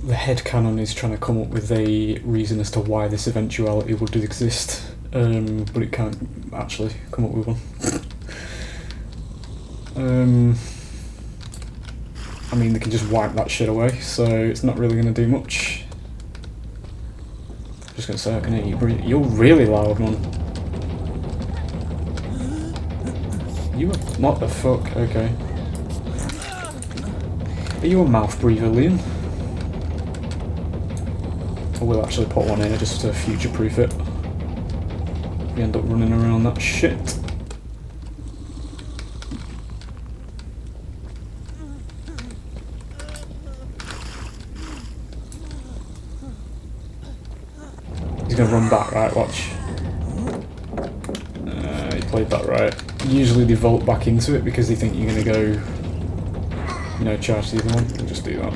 the headcanon is trying to come up with a reason as to why this eventuality would exist, but it can't actually come up with one. I mean, they can just wipe that shit away, so it's not really going to do much. I'm just going to say, I can hear you breathe. You're really loud, man. You are, what the fuck? Okay. Are you a mouth breather, Liam? Or we'll actually put one here just to future-proof it. We end up running around that shit. He's gonna run back, right? Watch. He played that right. Usually they vault back into it because they think you're gonna go, you know, charge the other one. We'll just do that.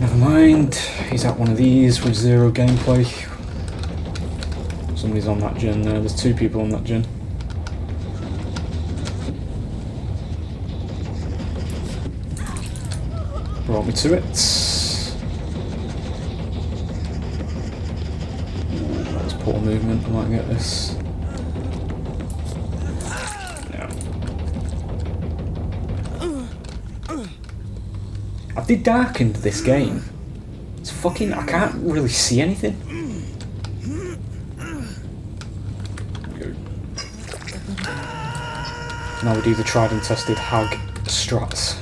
Never mind. He's at one of these with 0 gameplay. Somebody's on that gen there. There's 2 people on that gen. Brought me to it. That was poor movement. I might get this. Yeah. Have they darkened this game? It's fucking... I can't really see anything. Now we do the tried and tested hag strats.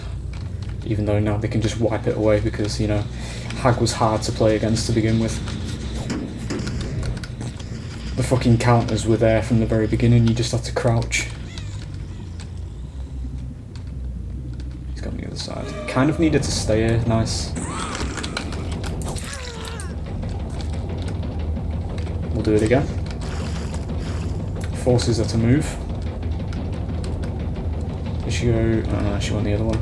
Even though now they can just wipe it away because, you know, hag was hard to play against to begin with. The fucking counters were there from the very beginning, you just had to crouch. He's got on the other side. Kind of needed to stay here, nice. We'll do it again. Forces her to move. Did she go? Oh no, she went the other one.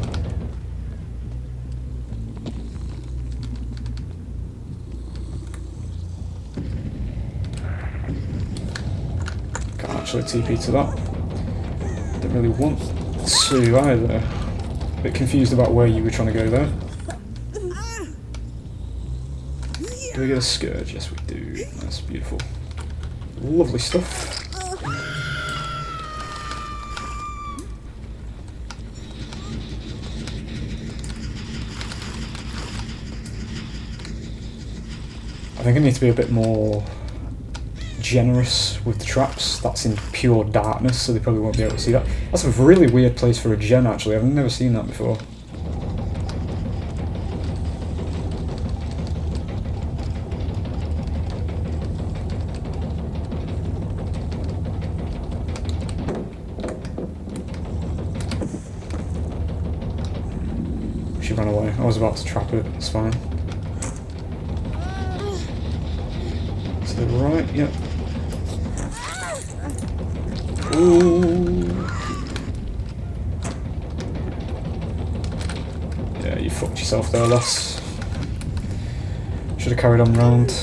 Can't actually TP to that. Don't really want to either. A bit confused about where you were trying to go there. Do we get a scourge? Yes we do. That's beautiful. Lovely stuff. I think I need to be a bit more generous with the traps. That's in pure darkness, so they probably won't be able to see that. That's a really weird place for a gen, actually. I've never seen that before. She ran away. I was about to trap it. It's fine. To the right, yep. Ooh. Yeah, you fucked yourself there, lass. Should have carried on round.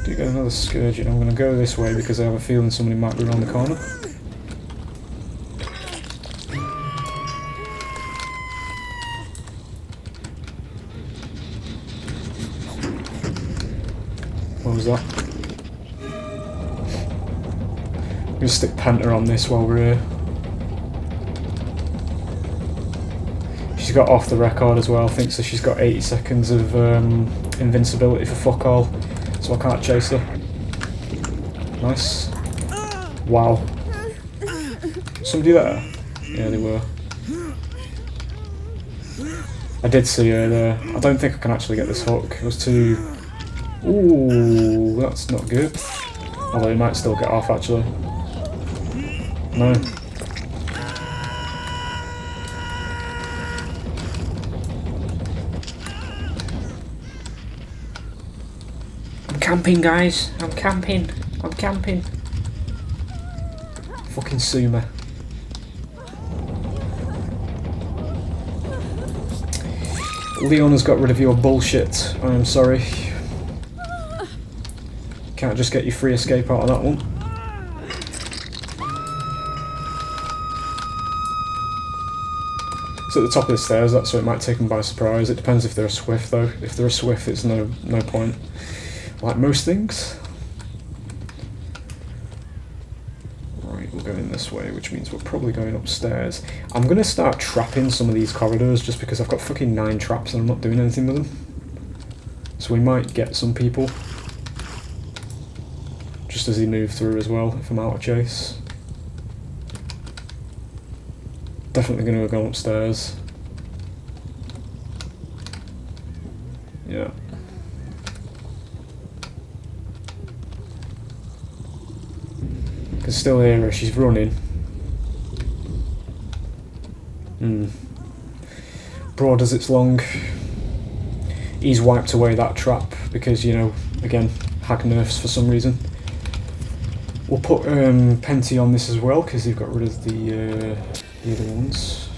Do get another scourge, and I'm going to go this way because I have a feeling somebody might be around the corner. What was that? I'm going to stick Penta on this while we're here. She's got off the record as well, thinks that she's got 80 seconds of invincibility for fuck all, so I can't chase her. Nice. Wow. Somebody there? Yeah, they were. I did see her there. I don't think I can actually get this hook. It was too... Ooh, that's not good. Although he might still get off, actually. No. I'm camping, guys. I'm camping. I'm camping. Fucking Suma. Leona's got rid of your bullshit. I am sorry. Can't just get you free escape out of that one. It's at the top of the stairs, that's so it might take them by surprise. It depends if they're a swift though. If they're a swift, it's no point. Like most things. Right, we're going this way, which means we're probably going upstairs. I'm going to start trapping some of these corridors just because I've got fucking 9 traps and I'm not doing anything with them. So we might get some people. Just as he moved through as well, if I'm out of chase. Definitely going to go upstairs. Yeah. Can still hear her, she's running. Broad as it's long. He's wiped away that trap because, you know, again, hag nerfs for some reason. We'll put Penty on this as well because they've got rid of the other ones.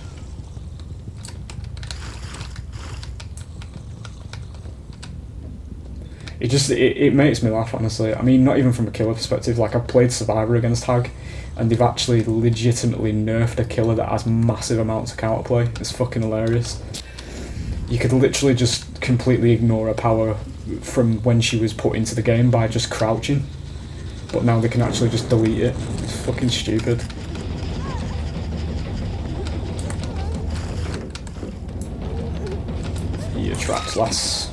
It makes me laugh, honestly. I mean, not even from a killer perspective. Like, I've played Survivor against Hag, and they've actually legitimately nerfed a killer that has massive amounts of counterplay. It's fucking hilarious. You could literally just completely ignore her power from when she was put into the game by just crouching. But now they can actually just delete it. It's fucking stupid. Yeah, traps, lass.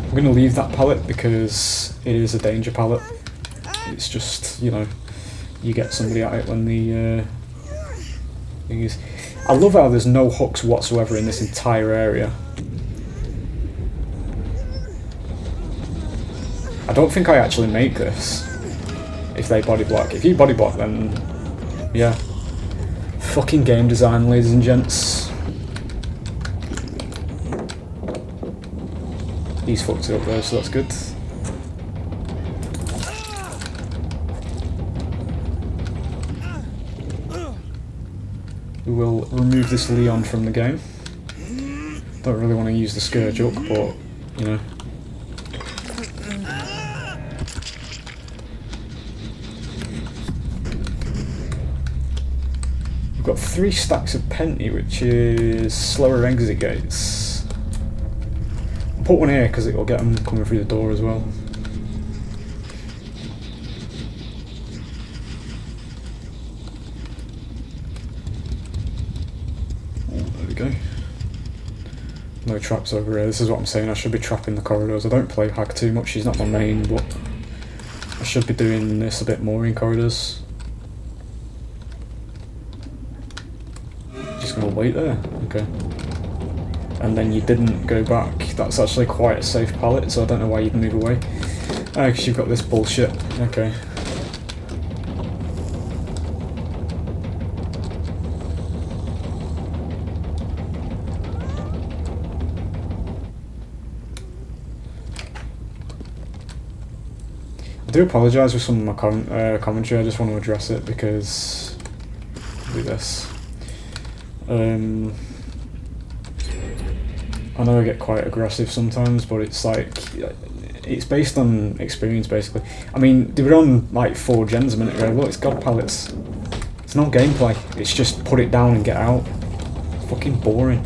I'm going to leave that pallet because it is a danger pallet. It's just, you know, you get somebody at it when the thing is. I love how there's no hooks whatsoever in this entire area. I don't think I actually make this if they body block. If you body block, then yeah. Fucking game design, ladies and gents. He's fucked it up there, so that's good. We will remove this Leon from the game. Don't really want to use the Scourge Hook, but, you know. We've got 3 stacks of Penty, which is slower exit gates. I'll put one here because it will get them coming through the door as well. There we go. No traps over here. This is what I'm saying, I should be trapping the corridors. I don't play Hag too much, she's not my main, but I should be doing this a bit more in corridors. Just gonna wait there, okay. And then you didn't go back. That's actually quite a safe pallet, so I don't know why you'd move away. Oh, because you've got this bullshit, okay. I do apologise for some of my commentary, I just want to address it because... I'll do this. I know I get quite aggressive sometimes, but it's like... It's based on experience, basically. I mean, they were on like 4 gens a minute ago. Look, it's god pallets. It's no gameplay. It's just put it down and get out. Fucking boring.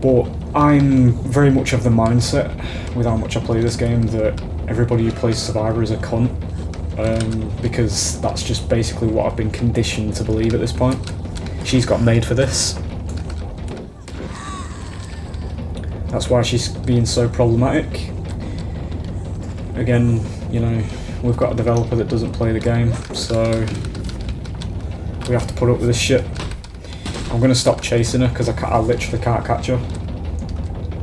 But I'm very much of the mindset, with how much I play this game, that everybody who plays Survivor is a cunt. Because that's just basically what I've been conditioned to believe at this point. She's got made for this. That's why she's being so problematic. Again, you know, we've got a developer that doesn't play the game, so we have to put up with this shit. I'm going to stop chasing her because I literally can't catch her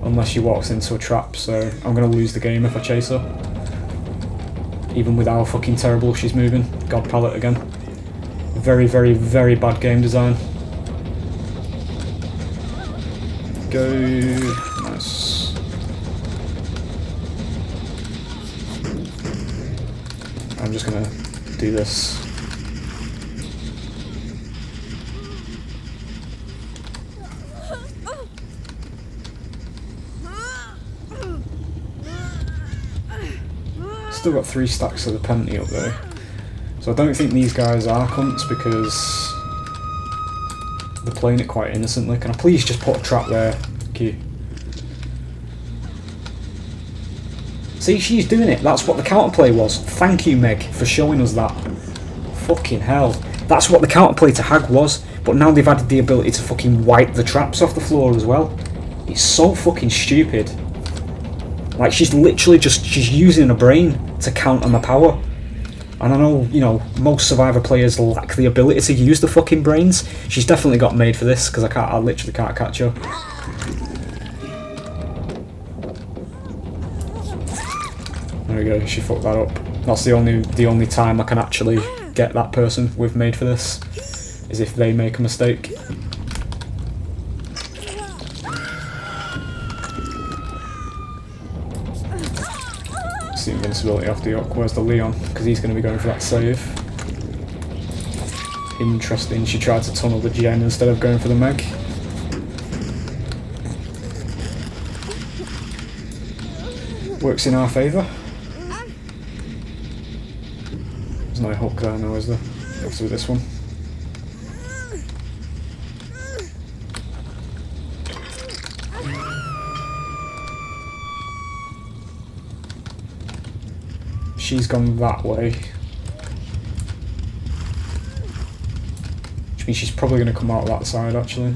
unless she walks into a trap, so I'm going to lose the game if I chase her. Even with how fucking terrible she's moving. God pallet again. Very, very, very bad game design. Go. Nice. I'm just gonna do this. Still got 3 stacks of the Penty up there. So I don't think these guys are cunts because They're playing it quite innocently. Can I please just put a trap there? Thank you. See, she's doing it. That's what the counterplay was. Thank you, Meg, for showing us that. Fucking hell. That's what the counterplay to Hag was. But now they've added the ability to fucking wipe the traps off the floor as well. It's so fucking stupid. Like, she's literally just... she's using her brain to counter my power. And I know, you know, most Survivor players lack the ability to use the fucking brains. She's definitely got made for this, because I literally can't catch her. There we go, she fucked that up. That's the only time I can actually get that person with made for this, is if they make a mistake. It's the invincibility off the York. Where's the Leon? Because he's going to be going for that save. Interesting, she tried to tunnel the Jen instead of going for the Meg. Works in our favour. There's no hook there now, is there? Obviously with this one. She's gone that way. Which means she's probably going to come out that side, actually.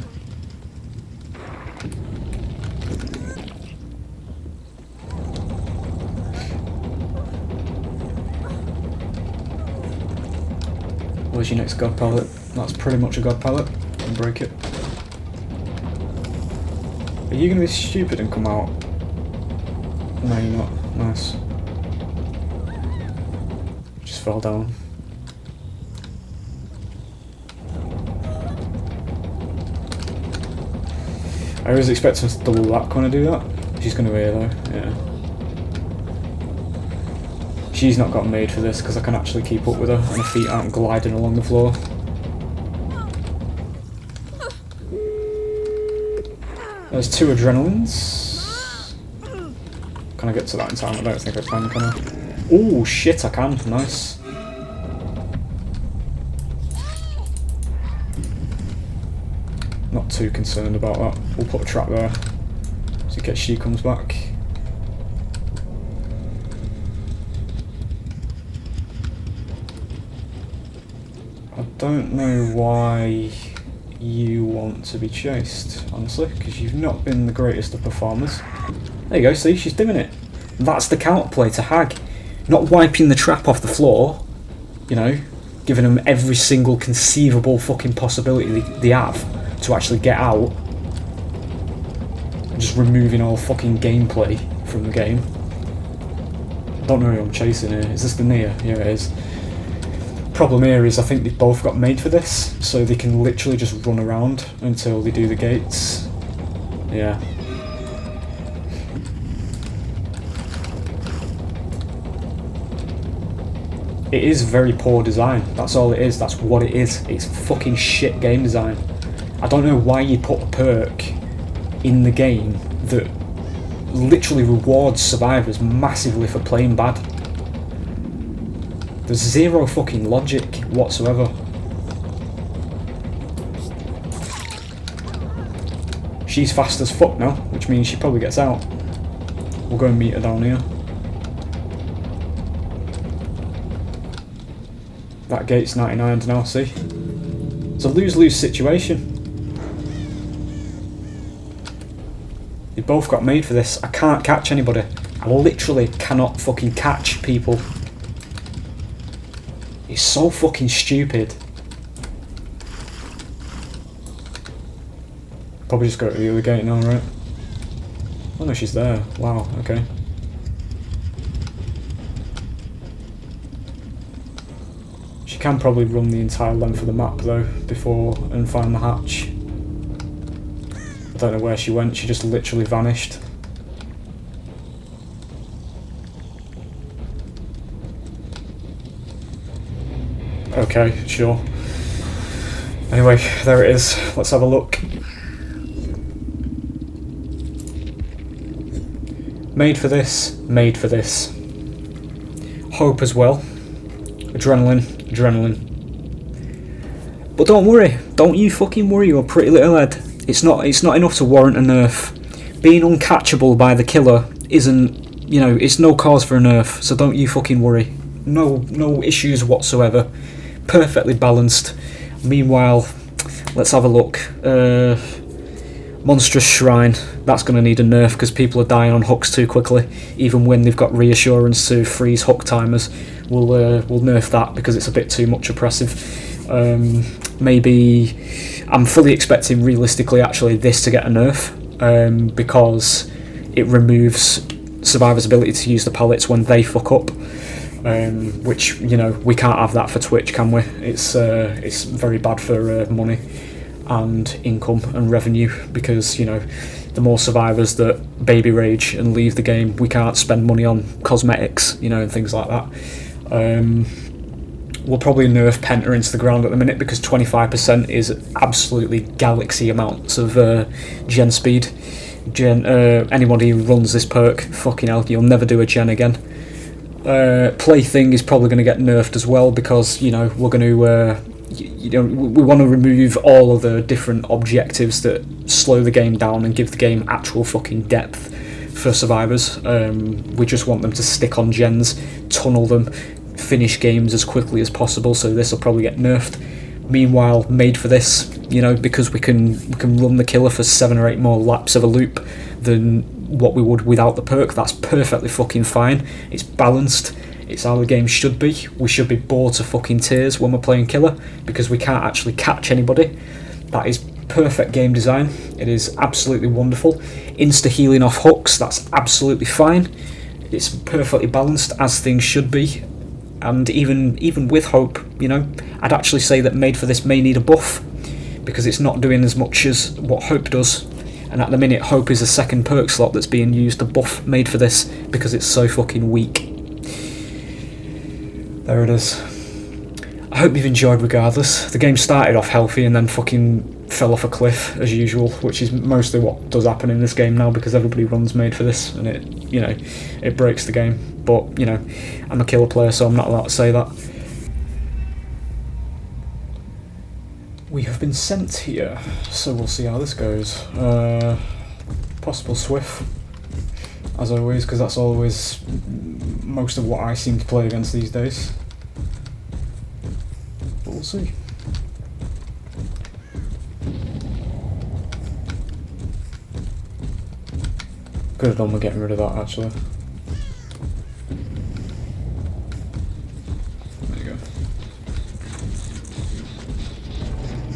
Where's your next god pallet? That's pretty much a god pallet. And break it. Are you going to be stupid and come out? No, you're not. Nice. Just fell down. I always expect her to double that when I do that. She's going to hear though, yeah. She's not got made for this because I can actually keep up with her and her feet aren't gliding along the floor. There's 2 adrenalines. Can I get to that in time? I don't think I can I? Oh shit, I can. Nice. Not too concerned about that. We'll put a trap there so in case she comes back. I don't know why you want to be chased, honestly, because you've not been the greatest of performers. There you go, see, she's doing it. That's the counterplay to Hag. Not wiping the trap off the floor, you know, giving them every single conceivable fucking possibility they have to actually get out. And just removing all fucking gameplay from the game. I don't know who I'm chasing here. Is this the Nia? Yeah, it is. Problem here is I think they've both got made for this, so they can literally just run around until they do the gates. Yeah. It is very poor design, that's all it is, that's what it is. It's fucking shit game design. I don't know why you put a perk in the game that literally rewards survivors massively for playing bad. There's zero fucking logic whatsoever. She's fast as fuck now, which means she probably gets out. We'll go and meet her down here. That gate's 99 now, see? It's a lose-lose situation. They both got made for this. I can't catch anybody. I literally cannot fucking catch people. It's so fucking stupid. Probably just go to the other gate now, right? Oh no, she's there. Wow, okay. She can probably run the entire length of the map though, before and find the hatch. I don't know where she went, she just literally vanished. Okay, sure. Anyway, there it is. Let's have a look. Made for this, made for this. Hope as well. Adrenaline, adrenaline. But don't worry, don't you fucking worry your pretty little head. It's not enough to warrant a nerf. Being uncatchable by the killer isn't, you know, it's no cause for a nerf, so don't you fucking worry. No issues whatsoever. Perfectly balanced. Meanwhile, let's have a look. Monstrous Shrine, that's going to need a nerf because people are dying on hooks too quickly. Even when they've got reassurance to freeze hook timers, we'll nerf that because it's a bit too much oppressive. Maybe I'm fully expecting realistically actually this to get a nerf because it removes survivors' ability to use the pallets when they fuck up, which, you know, we can't have that for Twitch, can we? It's very bad for money and income and revenue because, you know, the more survivors that baby rage and leave the game, we can't spend money on cosmetics, you know, and things like that. We'll probably nerf Penta into the ground at the minute because 25% is absolutely galaxy amounts of gen speed. Anybody who runs this perk, fucking hell, you'll never do a gen again. Plaything is probably going to get nerfed as well because, you know, we're going to we want to remove all of the different objectives that slow the game down and give the game actual fucking depth for survivors. We just want them to stick on gens, tunnel them, finish games as quickly as possible, so this will probably get nerfed. Meanwhile, made for this, you know, because we can run the killer for 7 or 8 more laps of a loop than what we would without the perk. That's perfectly fucking fine. It's balanced. It's how the game should be. We should be bored to fucking tears when we're playing killer because we can't actually catch anybody. That is perfect game design. It is absolutely wonderful. Insta healing off hooks, that's absolutely fine. It's perfectly balanced as things should be. And even with hope, you know, I'd actually say that made for this may need a buff because it's not doing as much as what hope does. And at the minute, hope is a second perk slot that's being used to buff made for this because it's so fucking weak. There it is. I hope you've enjoyed regardless. The game started off healthy and then fucking fell off a cliff as usual, which is mostly what does happen in this game now because everybody runs made for this and it, you know, it breaks the game. But, you know, I'm a killer player, so I'm not allowed to say that. We have been sent here, so we'll see how this goes. Possible Swift, as always, because that's always most of what I seem to play against these days. But we'll see. Could have done with getting rid of that, actually.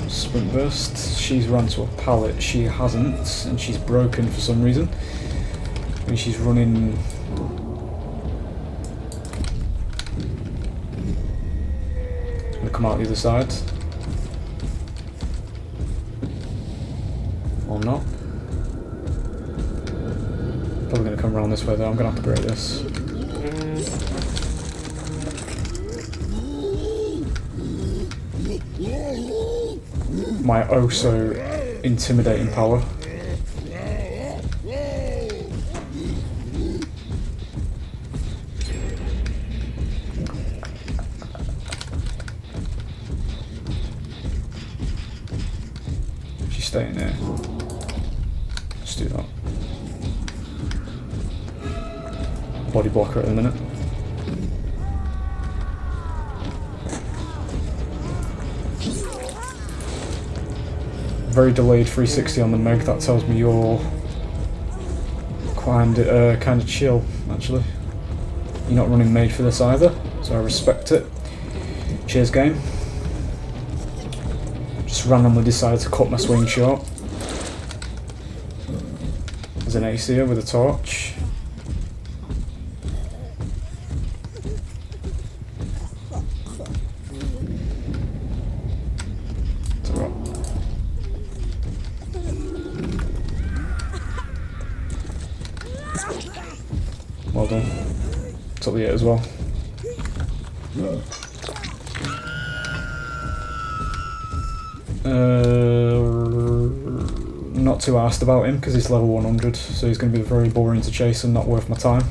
Sprint burst. She's run to a pallet. She hasn't, and she's broken for some reason. Maybe she's running. Gonna come out the other side. Or not. Probably gonna come around this way though. I'm gonna have to break this. My oh so intimidating power. She's staying there. Let's do that. Body blocker at the minute. Very delayed 360 on the Meg. That tells me you're kind of chill, actually. You're not running made for this either, so I respect it. Cheers, game. Just randomly decided to cut my swing short. There's an ace here with a torch. Well done. Took the 8 as well. Not too arsed about him because he's level 100, so he's going to be very boring to chase and not worth my time.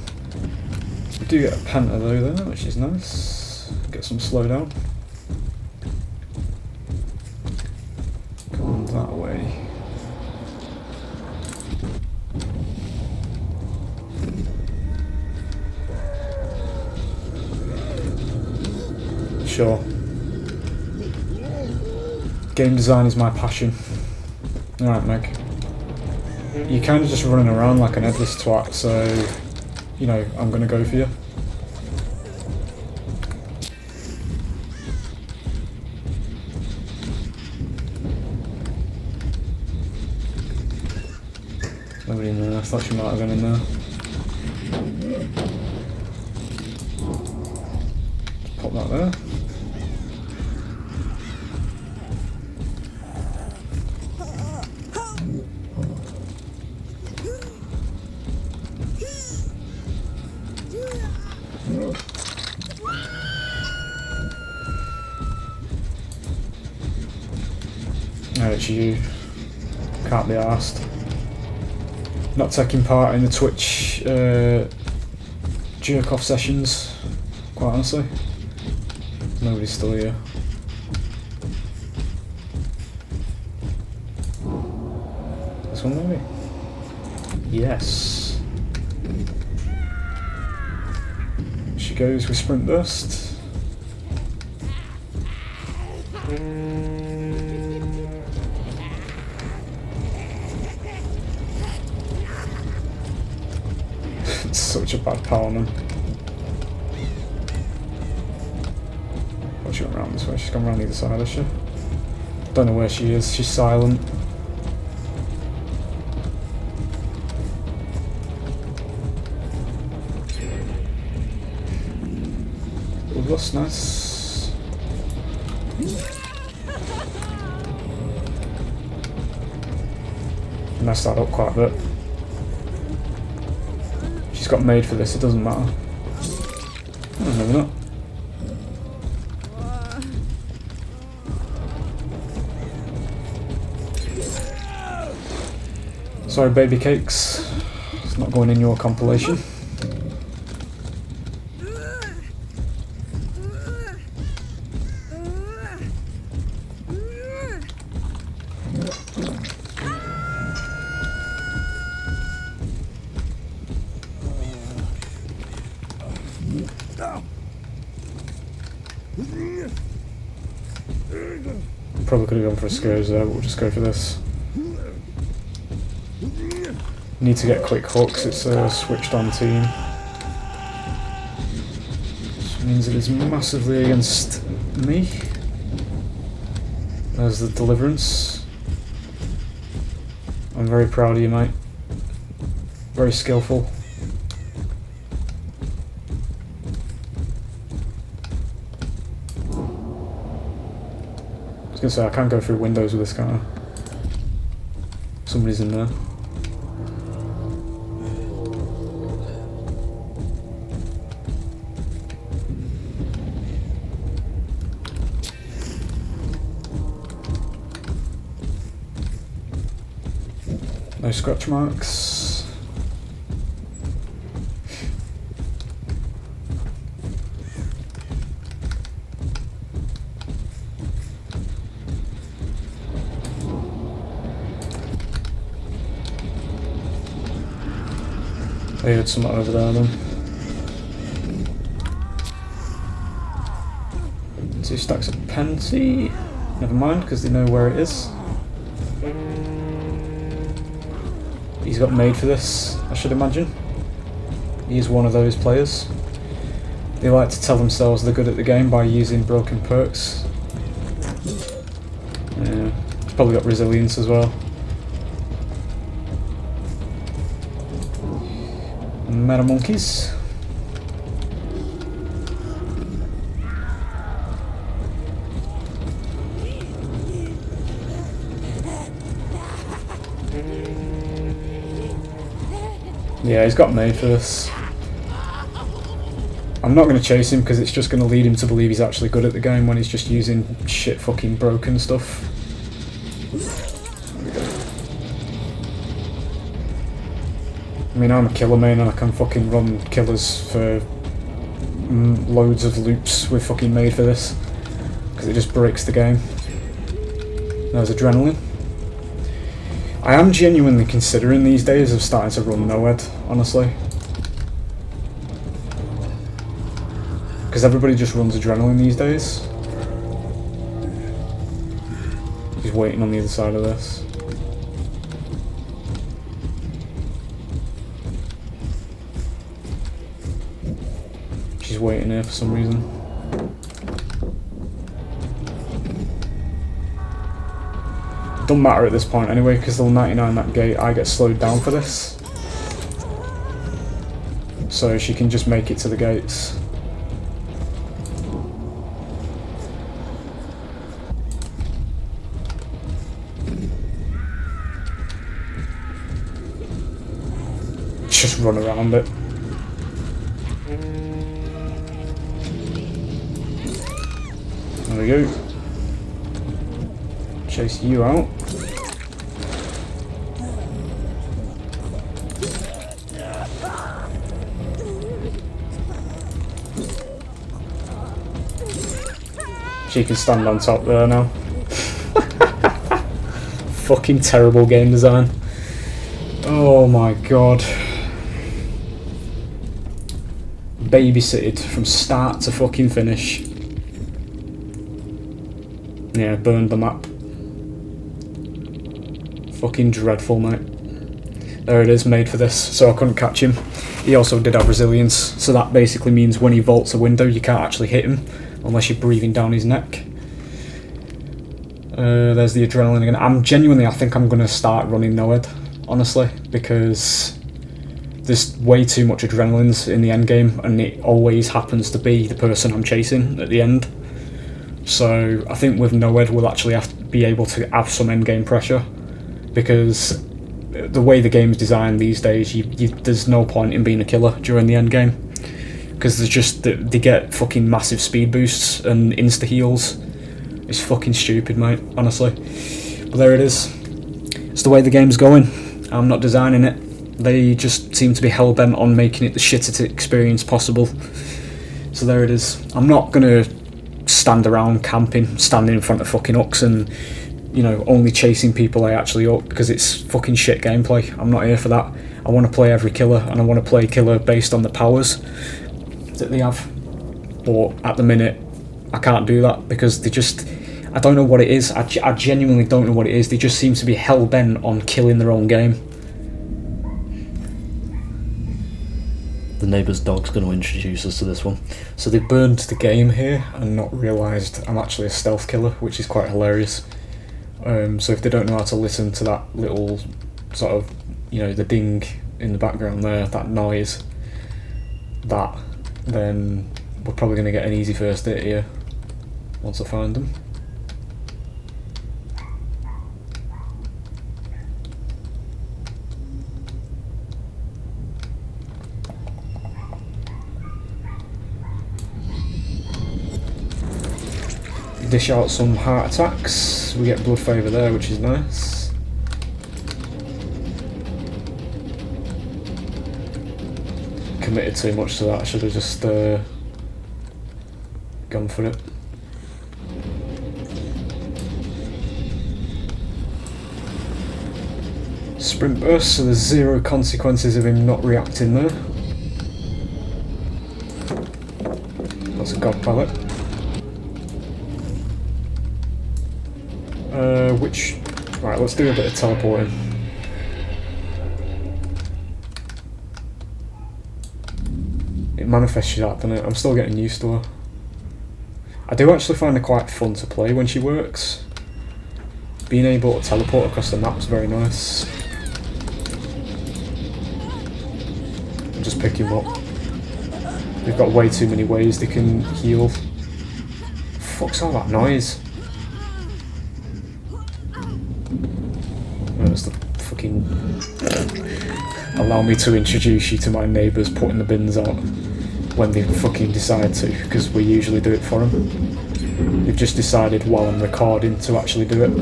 We do get a Penta though there, which is nice. Get some slowdown. that way. Sure. Game design is my passion. Alright, Meg. You're kind of just running around like an headless twat, so, you know, I'm gonna go for you. Nobody in there. I thought she might have been in there. Just pop that there. No, it's you. Can't be arsed. Not taking part in the Twitch jerk-off sessions, quite honestly. Nobody's still here. This one maybe? Yes. She goes with Sprint Burst. It's such a bad power, man. Oh, she went around this way. She's gone around the other side, has she? Don't know where she is. She's silent. Oh, that's nice. Messed that up quite a bit. She's got made for this, it doesn't matter. Oh, maybe not. Sorry, baby cakes. It's not going in your compilation. Probably could have gone for a scourge there, but we'll just go for this. Need to get quick hooks, it's a switched on team. Which means it is massively against me. There's the deliverance. I'm very proud of you, mate. Very skillful. I was gonna say, I can't go through windows with this, can't I? Somebody's in there. No scratch marks. I heard something over there then. 2 stacks of Penty. Never mind, because they know where it is. He's got made for this, I should imagine. He's one of those players. They like to tell themselves they're good at the game by using broken perks. Yeah, he's probably got resilience as well. Meta monkeys. Yeah, he's got made for this. I'm not going to chase him because it's just going to lead him to believe he's actually good at the game when he's just using shit fucking broken stuff. There we go. I mean, I'm a killer main and I can fucking run killers for loads of loops with fucking made for this because it just breaks the game. There's adrenaline. I am genuinely considering these days of starting to run Noed, honestly. Because everybody just runs adrenaline these days. He's waiting on the other side of this. She's waiting here for some reason. Doesn't matter at this point anyway, because they'll 99 that gate. I get slowed down for this. So she can just make it to the gates. Just run around it. There we go. Chase you out. She can stand on top there now. Fucking terrible game design. Oh my god. Babysitted from start to fucking finish. Yeah, burned the map. Fucking dreadful, mate. There it is, made for this, so I couldn't catch him. He also did have resilience, so that basically means when he vaults a window you can't actually hit him unless you're breathing down his neck. There's the adrenaline again. I think I'm going to start running Noed, honestly, because there's way too much adrenaline in the end game, and it always happens to be the person I'm chasing at the end. So I think with Noed we'll actually have to be able to have some end game pressure, because the way the game's designed these days, there's no point in being a killer during the end game, because they get fucking massive speed boosts and insta heals. It's fucking stupid, mate, honestly. But there it is. It's the way the game's going. I'm not designing it. They just seem to be hell-bent on making it the shittest experience possible. So there it is. I'm not gonna stand around camping, standing in front of fucking hooks and, you know, only chasing people I actually hook, because it's fucking shit gameplay. I'm not here for that. I want to play every killer, and I want to play killer based on the powers that they have. But at the minute, I can't do that, because they just... I don't know what it is. I genuinely don't know what it is. They just seem to be hell-bent on killing their own game. The neighbour's dog's going to introduce us to this one. So they burned the game here and not realised I'm actually a stealth killer, which is quite hilarious. So if they don't know how to listen to that little sort of, you know, the ding in the background there, that noise, then we're probably going to get an easy first hit here once I find them. Dish out some heart attacks. We get blood favour there, which is nice. Committed too much to that. I should have just gone for it. Sprint burst, so there's zero consequences of him not reacting there. That's a god pallet. Right, let's do a bit of teleporting. It manifests you out, doesn't it? I'm still getting used to her. I do actually find her quite fun to play when she works. Being able to teleport across the map's very nice. And just pick him up. They've got way too many ways they can heal. Fuck's all that noise? That's the fucking... Allow me to introduce you to my neighbours putting the bins out when they fucking decide to, because we usually do it for them. They've just decided while I'm recording to actually do it,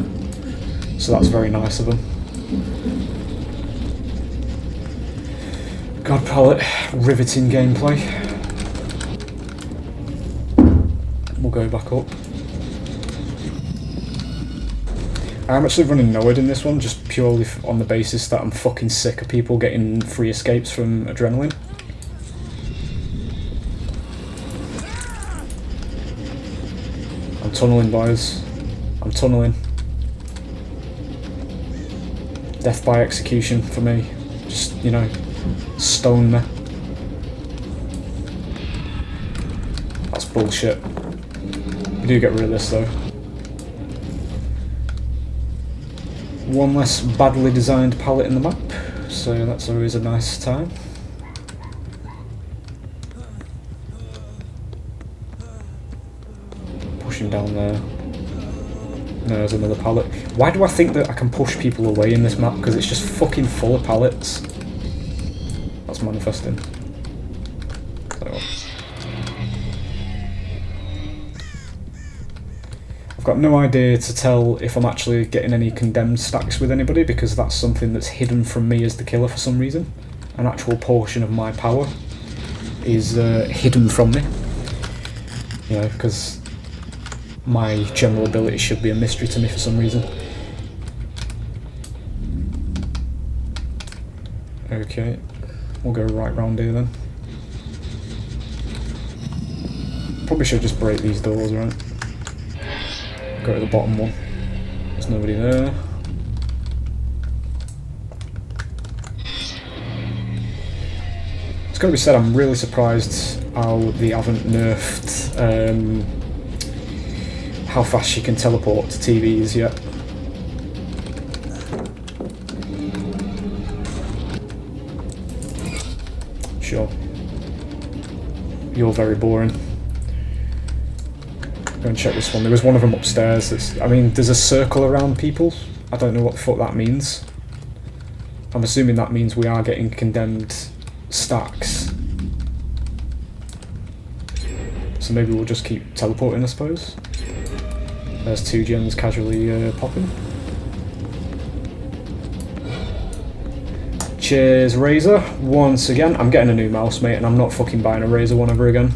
so that's very nice of them. God palette, riveting gameplay. We'll go back up. I'm actually running Noed in this one, just purely on the basis that I'm fucking sick of people getting free escapes from adrenaline. I'm tunnelling, boys. I'm tunnelling. Death by execution for me. Just, you know, stone me. That's bullshit. We do get rid of this though. One less badly designed palette in the map, so that's always a nice time. Push him down there. There's another pallet. Why do I think that I can push people away in this map? Because it's just fucking full of pallets. That's manifesting. So. I've got no idea to tell if I'm actually getting any condemned stacks with anybody, because that's something that's hidden from me as the killer for some reason. An actual portion of my power is hidden from me. You know, because my general ability should be a mystery to me for some reason. Okay, we'll go right round here then. Probably should just break these doors, right? Go to the bottom one. There's nobody there. It's got to be said, I'm really surprised how they haven't nerfed how fast you can teleport to TVs yet. Sure. You're very boring. Go and check this one. There was one of them upstairs. I mean, there's a circle around people. I don't know what the fuck that means. I'm assuming that means we are getting condemned stacks. So maybe we'll just keep teleporting, I suppose. There's 2 gens casually popping. Cheers, Razer. Once again, I'm getting a new mouse, mate, and I'm not fucking buying a Razer one ever again.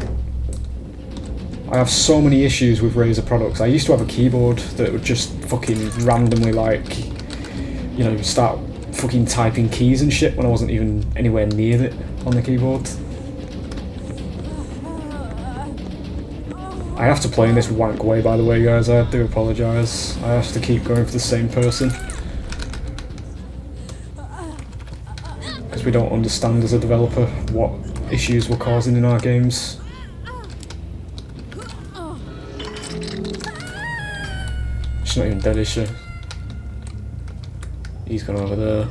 I have so many issues with Razer products. I used to have a keyboard that would just fucking randomly, like, you know, start fucking typing keys and shit when I wasn't even anywhere near it on the keyboard. I have to play in this wank way, by the way, guys. I do apologise. I have to keep going for the same person. Because we don't understand as a developer what issues we're causing in our games. She's not even dead, is she? He's gone over there.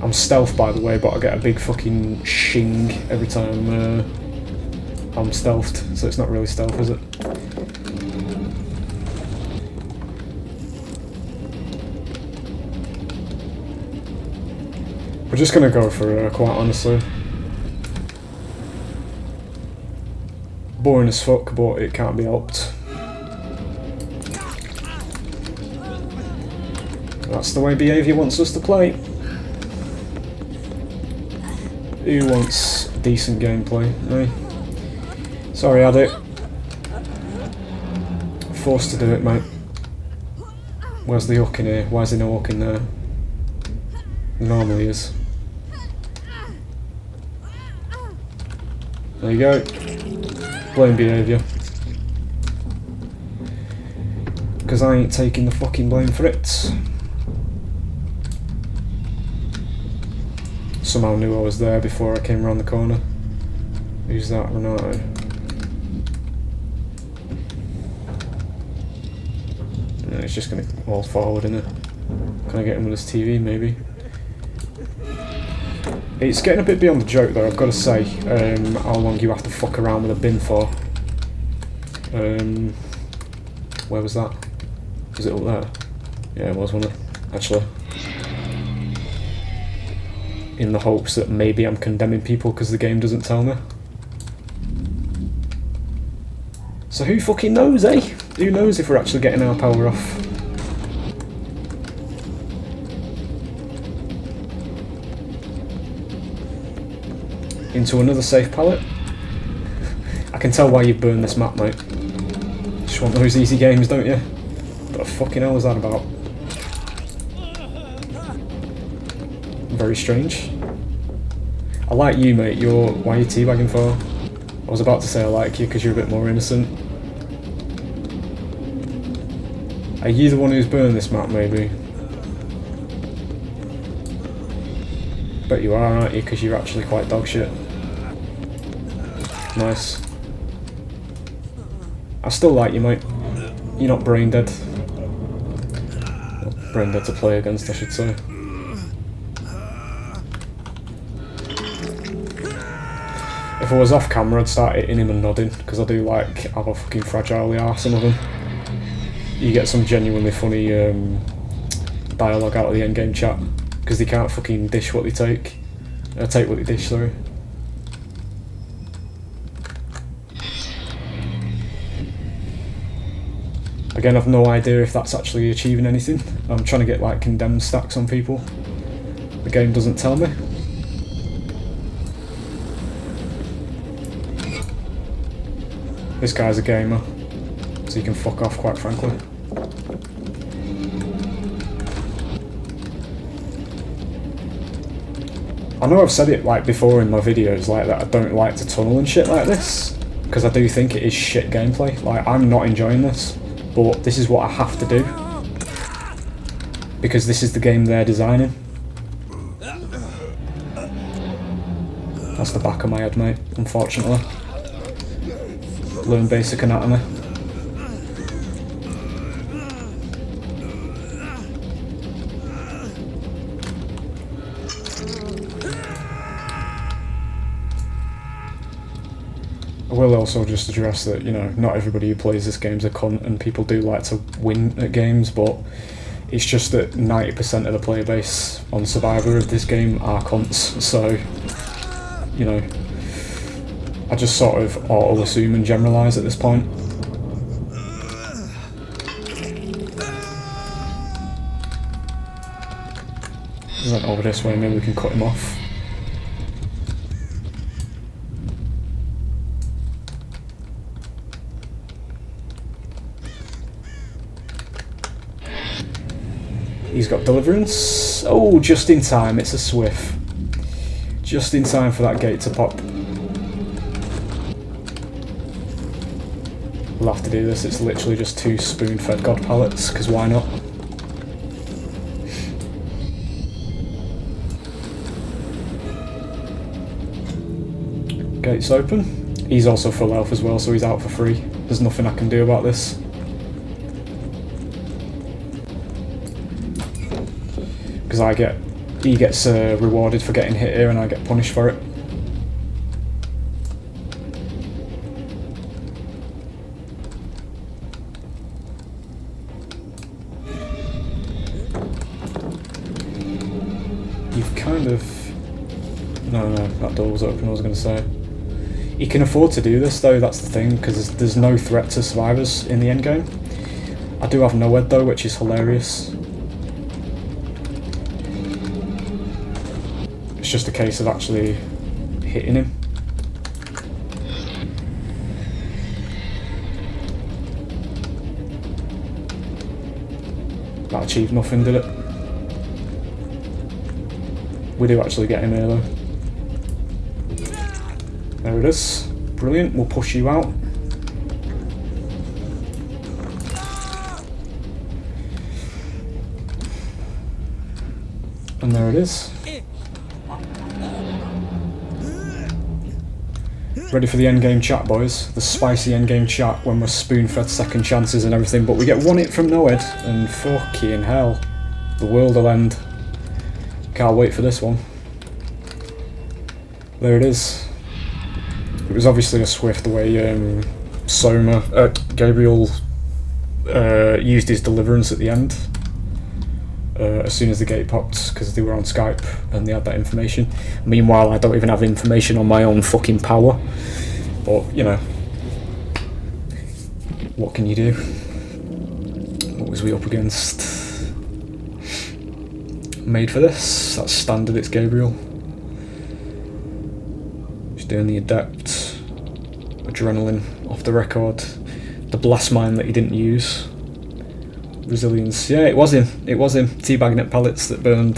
I'm stealth, by the way, but I get a big fucking shing every time I'm stealthed, so it's not really stealth, is it? We're just gonna go for her, quite honestly. Boring as fuck, but it can't be helped. That's the way behaviour wants us to play. Who wants decent gameplay? Me? Sorry, Addict. Forced to do it, mate. Where's the hook in here? Why is there no hook in there? There normally is. There you go. Blame behaviour. Because I ain't taking the fucking blame for it. Somehow knew I was there before I came around the corner. Who's that, Renato? No, it's just going to wall forward, isn't it? Can I get him with this TV, maybe? It's getting a bit beyond the joke, though, I've got to say, how long you have to fuck around with a bin for. Where was that? Was it up there? Yeah, it was, wasn't it? Actually. In the hopes that maybe I'm condemning people because the game doesn't tell me. So who fucking knows, eh? Who knows if we're actually getting our power off? Into another safe pallet. I can tell why you've burned this map, mate. Just want those easy games, don't you? What the fucking hell is that about? Very strange. I like you, mate. Why are you teabagging for? I was about to say I like you because you're a bit more innocent. Are you the one who's burned this map, maybe? Bet you are, aren't you? Because you're actually quite dog shit. Nice. I still like you, mate. You're not brain dead. Well, brain dead to play against, I should say. If I was off camera, I'd start hitting him and nodding, because I do like how fucking fragile they are, some of them. You get some genuinely funny dialogue out of the endgame chat, because they can't fucking dish what they take. Take what they dish, sorry. Again, I've no idea if that's actually achieving anything. I'm trying to get like condemned stacks on people. The game doesn't tell me. This guy's a gamer, so he can fuck off, quite frankly. I know I've said it like before in my videos, like that I don't like to tunnel and shit like this, because I do think it is shit gameplay. Like, I'm not enjoying this, but this is what I have to do, because this is the game they're designing. That's the back of my head, mate, unfortunately. Learn basic anatomy. I will also just address that, you know, not everybody who plays this game's a cunt, and people do like to win at games, but it's just that 90% of the player base on Survivor of this game are cunts, so, you know, I just sort of auto-assume and generalise at this point. He went over this way, maybe we can cut him off. He's got deliverance. Oh, just in time, it's a swift. Just in time for that gate to pop. We'll have to do this, it's literally just 2 spoon-fed god pallets, because why not? Gate's open. He's also full health as well, so he's out for free. There's nothing I can do about this. Because he gets rewarded for getting hit here and I get punished for it. You've kind of... No, that door was open, I was going to say. You can afford to do this though, that's the thing, because there's no threat to survivors in the endgame. I do have Noed though, which is hilarious. It's just a case of actually hitting him. That achieved nothing, did it? We do actually get him here though. There it is. Brilliant, we'll push you out. And there it is. Ready for the endgame chat, boys. The spicy endgame chat when we're spoon-fed second chances and everything, but we get 1 hit from Noed, and fucking hell, the world will end. Can't wait for this one. There it is. It was obviously a swift the way Gabriel used his deliverance at the end. As soon as the gate popped, because they were on Skype and they had that information. Meanwhile, I don't even have information on my own fucking power. But, you know, what can you do? What was we up against? Made for this. That's standard, it's Gabriel. Just doing the adept. adrenaline off the record. The blast mine that he didn't use. Resilience. Yeah, it was him. It was him. Teabagging at pallets that burned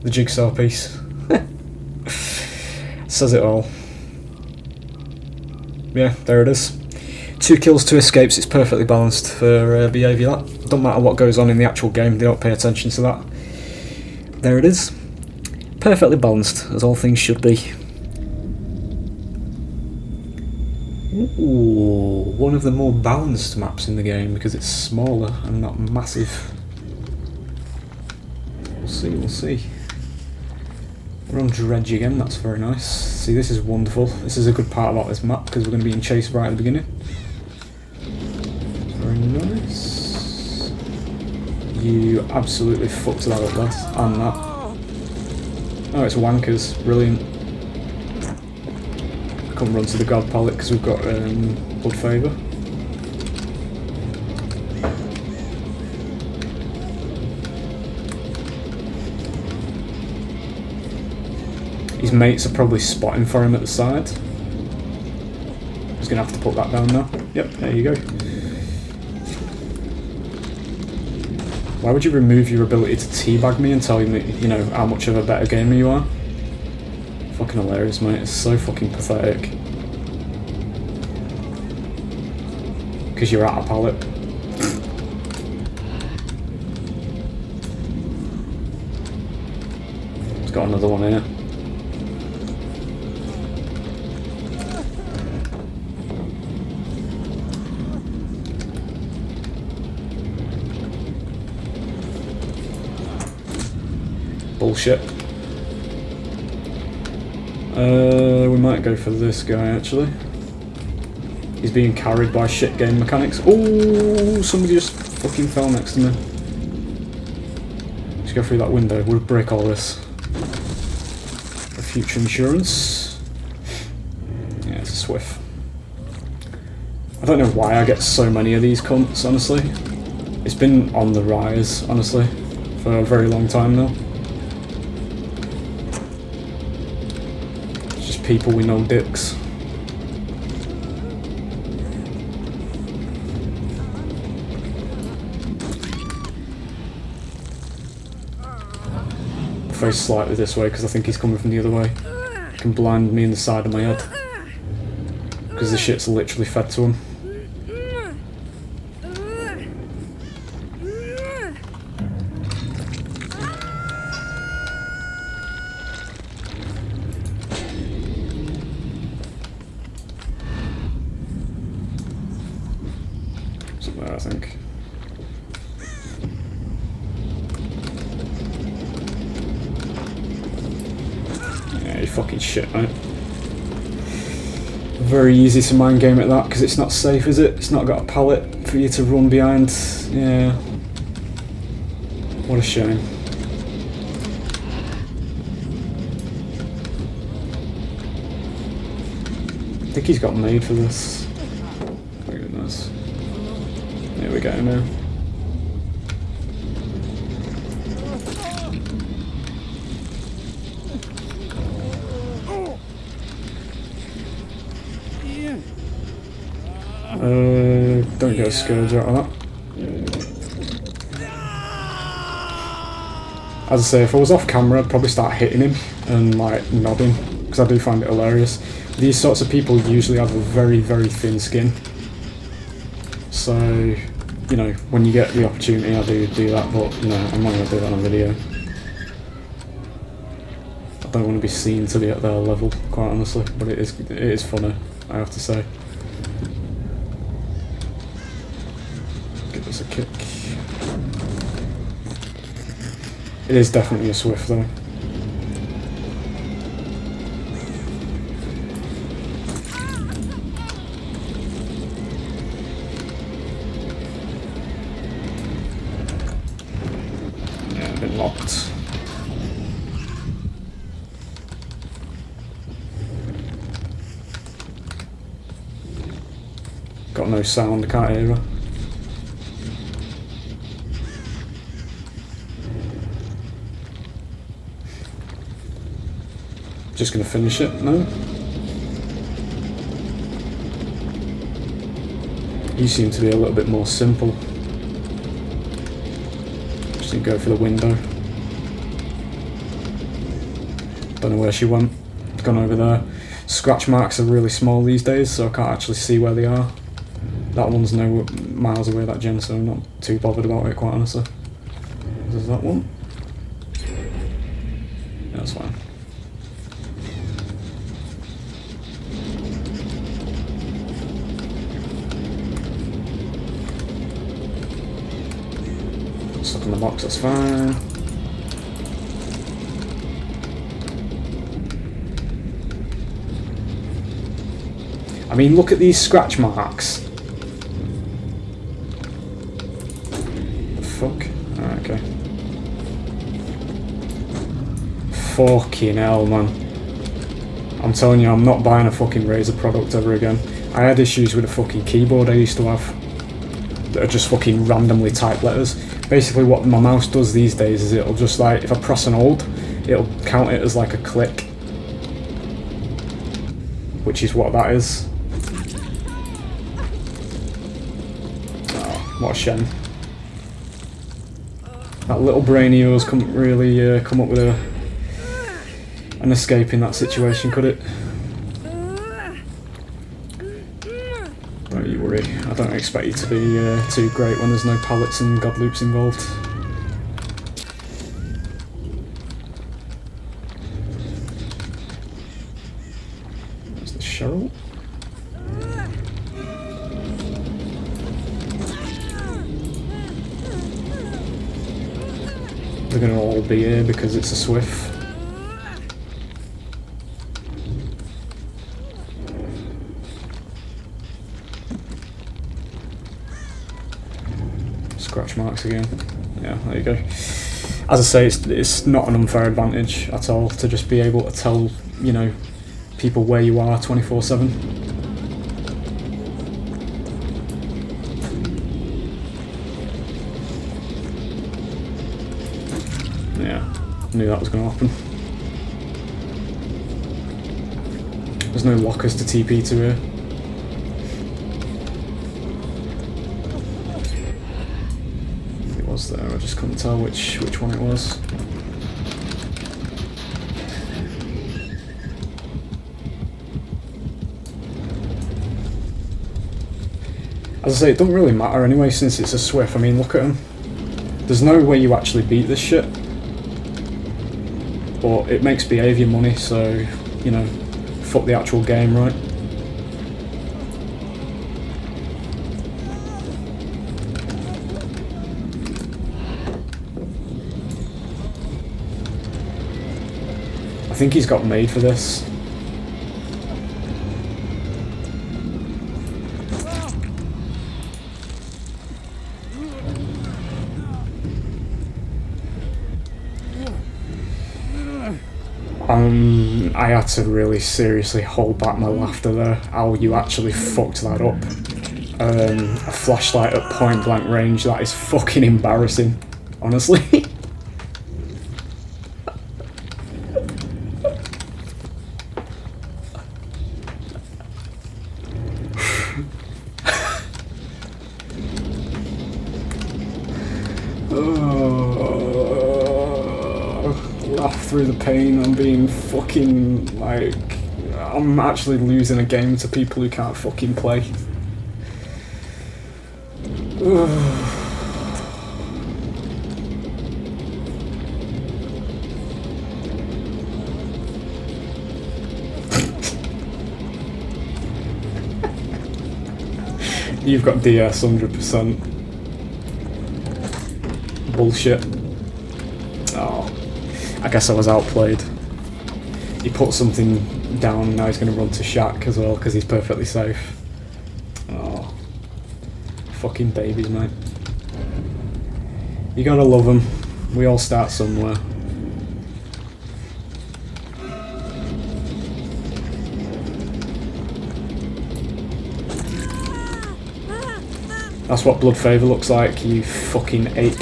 the jigsaw piece. Says it all. Yeah, there it is. 2 kills, 2 escapes. It's perfectly balanced for behaviour. That don't matter what goes on in the actual game. They don't pay attention to that. There it is. Perfectly balanced, as all things should be. Ooh, one of the more balanced maps in the game because it's smaller and not massive. We'll see, we'll see. We're on Dredge again, that's very nice. See, this is wonderful. This is a good part about this map because we're going to be in chase right at the beginning. Very nice. You absolutely fucked that up, lads. And that. Oh, it's wankers. Brilliant. Come run to the god pallet because we've got blood favour. His mates are probably spotting for him at the side. He's going to have to put that down now. Yep, there you go. Why would you remove your ability to teabag me and tell me, you know, how much of a better gamer you are? Fucking hilarious, mate. It's so fucking pathetic. Because you're at a pallet. It's got another one here. Bullshit. We might go for this guy actually. He's being carried by shit game mechanics. Oh, somebody just fucking fell next to me. Let's go through that window. We'll break all this. For future insurance. Yeah, it's a Swift. I don't know why I get so many of these cunts, honestly. It's been on the rise, honestly, for a very long time now. It's just people with no dicks. Face slightly this way because I think he's coming from the other way. He can blind me in the side of my head because the shit's literally fed to him. Somewhere, I think. Fucking shit, mate. Very easy to mind game at that because it's not safe, is it? It's not got a pallet for you to run behind. Yeah. What a shame. I think he's got made for this. Oh goodness. Here we go now. Don't get a scourge out of that. As I say, if I was off camera, I'd probably start hitting him and like nodding because I do find it hilarious. These sorts of people usually have a very, very thin skin. So, you know, when you get the opportunity, I do that, but no, I'm not going to do that on video. I don't want to be seen to be at their level, quite honestly, but it is funny, I have to say. Give us a kick. It is definitely a Swift though. Yeah, been locked. Got no sound, I can't hear her. Just gonna finish it, no? You seem to be a little bit more simple. Just didn't go for the window. Don't know where she went. Gone over there. Scratch marks are really small these days, so I can't actually see where they are. That one's no miles away, that gen, so I'm not too bothered about it, quite honestly. There's that one. Yeah, that's fine. Stuck in the box, that's fine. I mean, look at these scratch marks. The fuck? Alright, okay. Fucking hell, man. I'm telling you, I'm not buying a fucking Razer product ever again. I had issues with a fucking keyboard I used to have that are just fucking randomly typed letters. Basically what my mouse does these days is it'll just like, if I press an hold, it'll count it as like a click. Which is what that is. Oh, what a shame. That little brain of yours couldn't really come up with an escape in that situation, could it? Don't you worry, I don't expect you to be too great when there's no pallets and god loops involved. There's the Cheryl. They're going to all be here because it's a Swift. Scratch marks again. Yeah, there you go. As I say, it's not an unfair advantage at all to just be able to tell, you know, people where you are 24/7. Yeah, knew that was going to happen. There's no lockers to TP to here. It was there, I just couldn't tell which one it was. As I say, it doesn't really matter anyway since it's a Swift. I mean, look at them. There's no way you actually beat this shit. But it makes behaviour money, so, you know, fuck the actual game, right? I think he's got made for this. I had to really seriously hold back my laughter there, how you actually fucked that up. A flashlight at point blank range, that is fucking embarrassing, honestly. Laugh through the pain. I'm being fucking, like, I'm actually losing a game to people who can't fucking play. You've got DS 100%. Bullshit. Oh, I guess I was outplayed. He put something down, now he's going to run to Shaq as well because he's perfectly safe. Oh, fucking babies, mate. You gotta love them. We all start somewhere. That's what Blood Favour looks like, you fucking ape.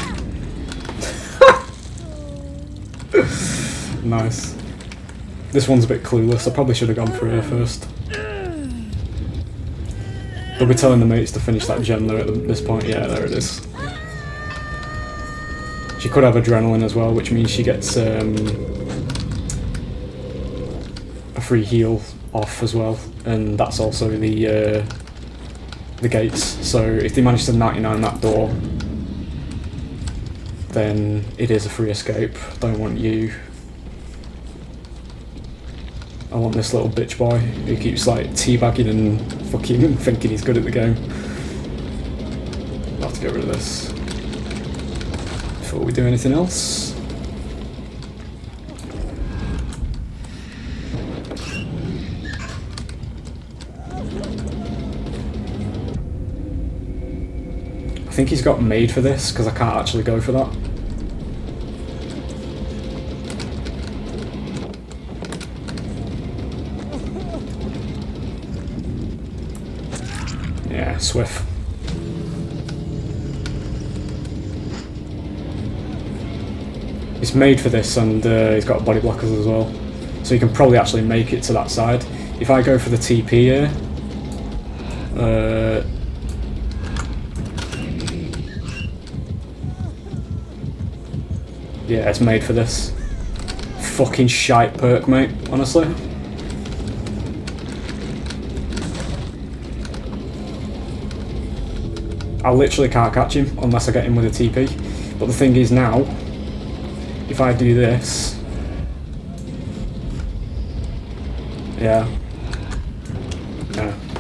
Nice. This one's a bit clueless, I probably should have gone for her first. They'll be telling the mates to finish that gen there at this point. Yeah, there it is. She could have adrenaline as well, which means she gets a free heal off as well, and that's also the gates. So if they manage to 99 that door, then it is a free escape. Don't want you. I want this little bitch boy who keeps like teabagging and fucking thinking he's good at the game. I'll have to get rid of this before we do anything else. I think he's got made for this because I can't actually go for that. Yeah, Swift. It's made for this, and he's got body blockers as well, so you can probably actually make it to that side. If I go for the TP here, yeah, it's made for this. Fucking shite perk, mate, honestly. I literally can't catch him unless I get him with a TP. But the thing is now, if I do this, yeah,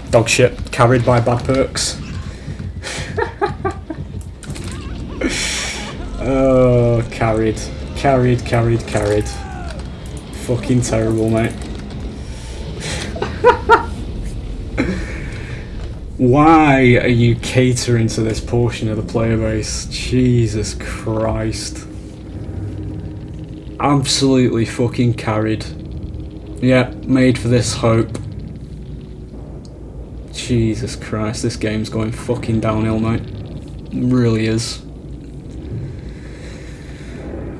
dog shit, carried by bad perks. Oh, carried. Fucking terrible, mate. Why are you catering to this portion of the player base? Jesus Christ. Absolutely fucking carried. Yeah, made for this hope. Jesus Christ, this game's going fucking downhill, mate. It really is.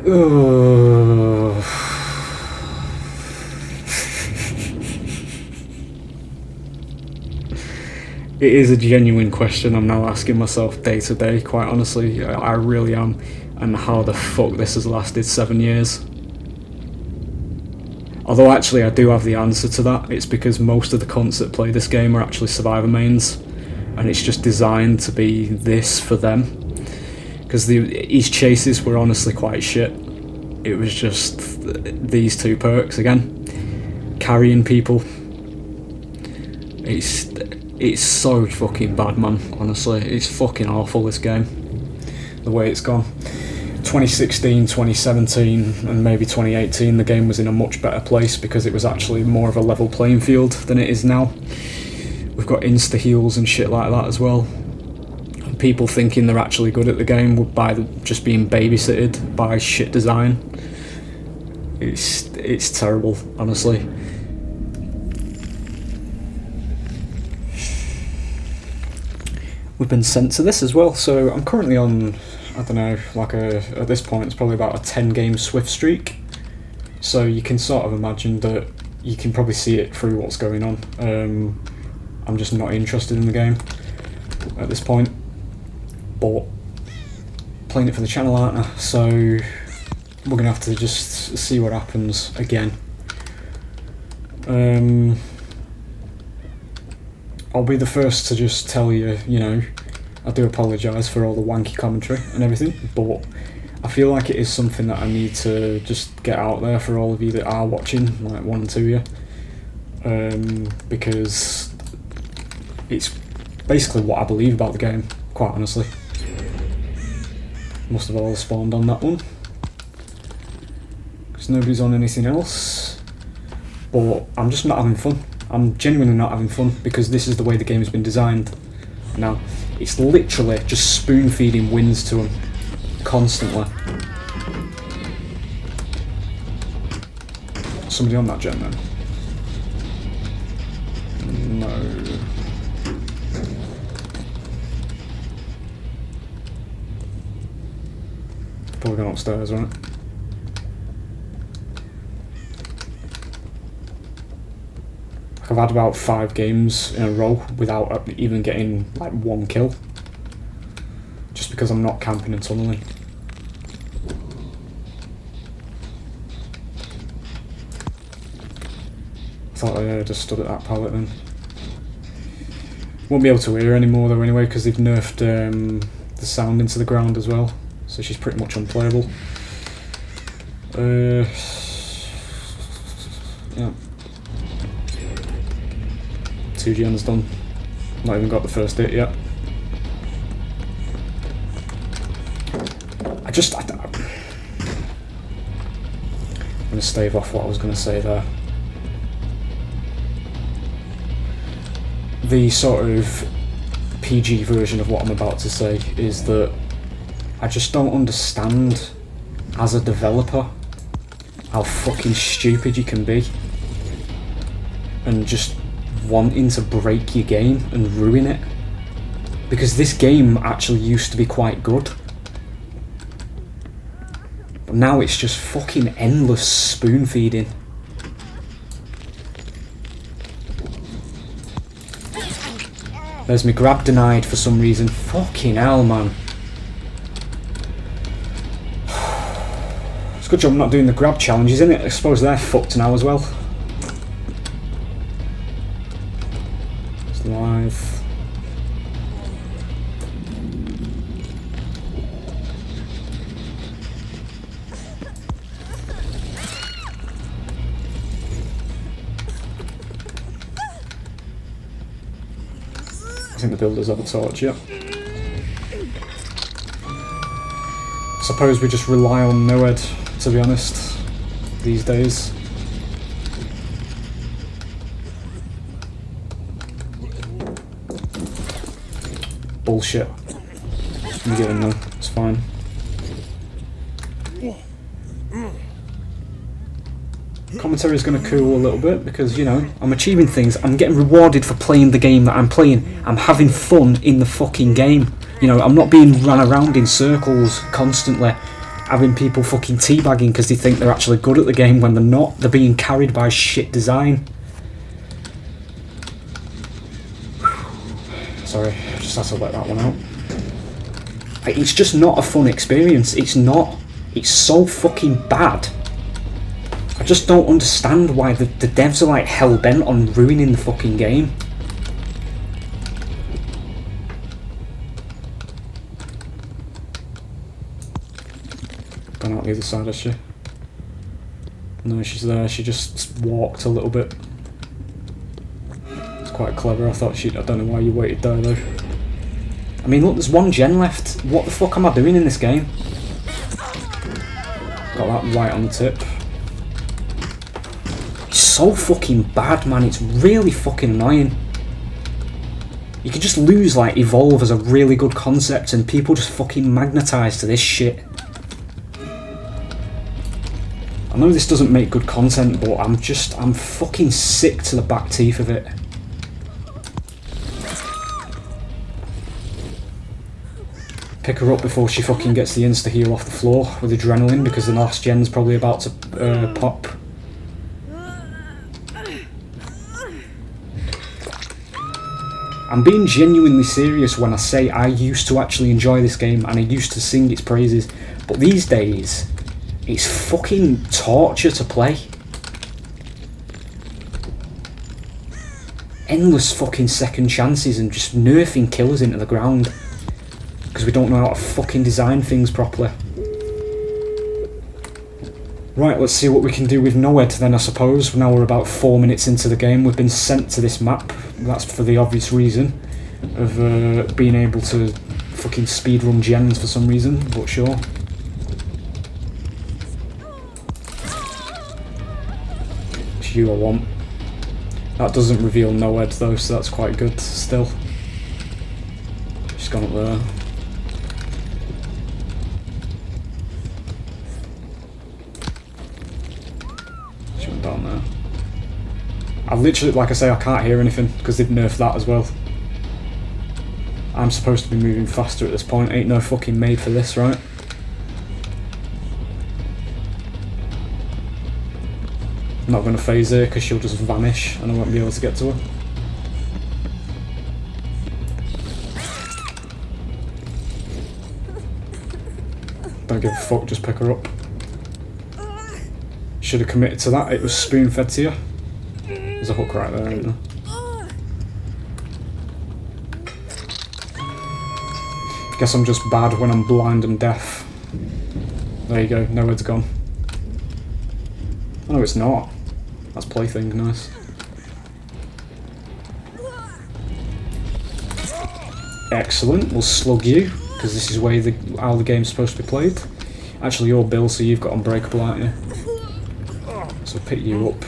Ugh. It is a genuine question I'm now asking myself day to day, quite honestly. I really am. And how the fuck this has lasted 7 years. Although actually I do have the answer to that. It's because most of the cunts that play this game are actually survivor mains, and it's just designed to be this for them. Because his chases were honestly quite shit. It was just these two perks again. Carrying people. It's so fucking bad, man, honestly. It's fucking awful, this game. The way it's gone. 2016, 2017, and maybe 2018, the game was in a much better place because it was actually more of a level playing field than it is now. We've got insta-heals and shit like that as well. And people thinking they're actually good at the game by just being babysitted by shit design. It's terrible, honestly. We've been sent to this as well, so I'm currently on, I don't know, like at this point it's probably about a 10 game Swift streak, so you can sort of imagine that you can probably see it through what's going on. I'm just not interested in the game at this point, but playing it for the channel, aren't I? So we're gonna have to just see what happens again. I'll be the first to just tell you, you know, I do apologise for all the wanky commentary and everything, but I feel like it is something that I need to just get out there for all of you that are watching, like 1 and 2 of you, because it's basically what I believe about the game, quite honestly. Must have all spawned on that one, because nobody's on anything else, but I'm just not having fun. I'm genuinely not having fun because this is the way the game has been designed. Now, it's literally just spoon-feeding wins to them constantly. Somebody on that gen then? No. Probably gone upstairs, right? I've had about 5 games in a row without even getting like 1 kill. Just because I'm not camping and tunneling. I thought I just stood at that pallet then. Won't be able to hear her anymore though anyway, because they've nerfed the sound into the ground as well. So she's pretty much unplayable. Yeah. 2 gens done. Not even got the first hit yet. I'm going to stave off what I was going to say there. The sort of PG version of what I'm about to say is that I just don't understand, as a developer, how fucking stupid you can be and just wanting to break your game and ruin it. Because this game actually used to be quite good. But now it's just fucking endless spoon feeding. There's me grab denied for some reason. Fucking hell, man. It's a good job I'm not doing the grab challenges, isn't it? I suppose they're fucked now as well. It's live. I think the builders have a torch, yeah. Suppose we just rely on Noed, to be honest, these days. Bullshit. You get in though, it's fine. Commentary is going to cool a little bit because, you know, I'm achieving things. I'm getting rewarded for playing the game that I'm playing. I'm having fun in the fucking game. You know, I'm not being run around in circles constantly, having people fucking teabagging because they think they're actually good at the game when they're not. They're being carried by shit design. Sorry, I just had to let that one out. It's just not a fun experience. It's not. It's so fucking bad. I just don't understand why the devs are like hell-bent on ruining the fucking game. Gone out the other side, has she? No, she's there. She just walked a little bit. It's quite clever. I thought she'd... I don't know why you waited there though. I mean, look, there's 1 gen left. What the fuck am I doing in this game? Got that right on the tip. It's so fucking bad, man. It's really fucking annoying. You can just lose, like, Evolve as a really good concept and people just fucking magnetise to this shit. I know this doesn't make good content, but I'm fucking sick to the back teeth of it. Pick her up before she fucking gets the insta-heal off the floor with adrenaline because the last gen's probably about to pop. I'm being genuinely serious when I say I used to actually enjoy this game and I used to sing its praises, but these days, it's fucking torture to play. Endless fucking second chances and just nerfing killers into the ground because we don't know how to fucking design things properly. Right, let's see what we can do with Noed then, I suppose. Now we're about 4 minutes into the game. We've been sent to this map. That's for the obvious reason of being able to fucking speedrun gens for some reason, but sure. It's you I want. That doesn't reveal Noed though, so that's quite good still. She's gone up there. Down there. I literally, like I say, I can't hear anything because they've nerfed that as well. I'm supposed to be moving faster at this point. Ain't no fucking made for this, right? not going to phase her because she'll just vanish and I won't be able to get to her. Don't give a fuck, just pick her up. Should have committed to that, it was spoon fed to you. There's a hook right there, isn't there? Guess I'm just bad when I'm blind and deaf. There you go, nowhere's gone. Oh no, it's not. That's plaything, nice. Excellent, we'll slug you, because this is how the game's supposed to be played. Actually, you're Bill, so you've got unbreakable, aren't you? So pick you up.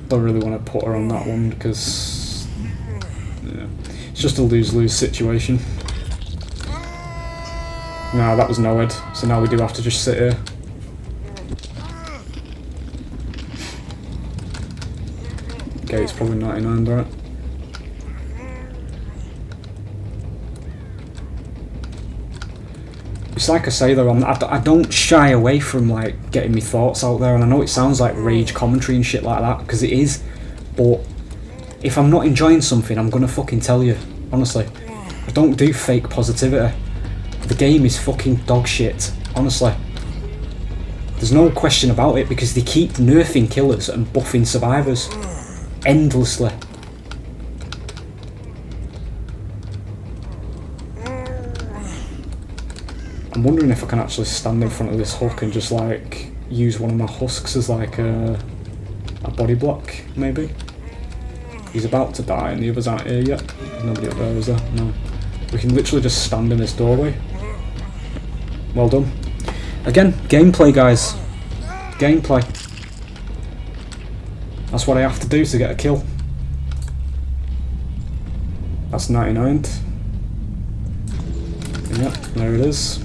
Don't really want to put her on that one because yeah, it's just a lose-lose situation. Nah, that was no head, so now we do have to just sit here. Okay, it's probably 99, right? It's like I say though, I don't shy away from like getting my thoughts out there, and I know it sounds like rage commentary and shit like that, because it is, but if I'm not enjoying something, I'm gonna fucking tell you, honestly. I don't do fake positivity. The game is fucking dog shit, honestly. There's no question about it, because they keep nerfing killers and buffing survivors endlessly. I'm wondering if I can actually stand in front of this hook and just like use one of my husks as like a body block, maybe. He's about to die and the others aren't here yet. There's nobody up there, is there? No. We can literally just stand in this doorway. Well done. Again, gameplay, guys. Gameplay. That's what I have to do to get a kill. That's 99. Yep, there it is.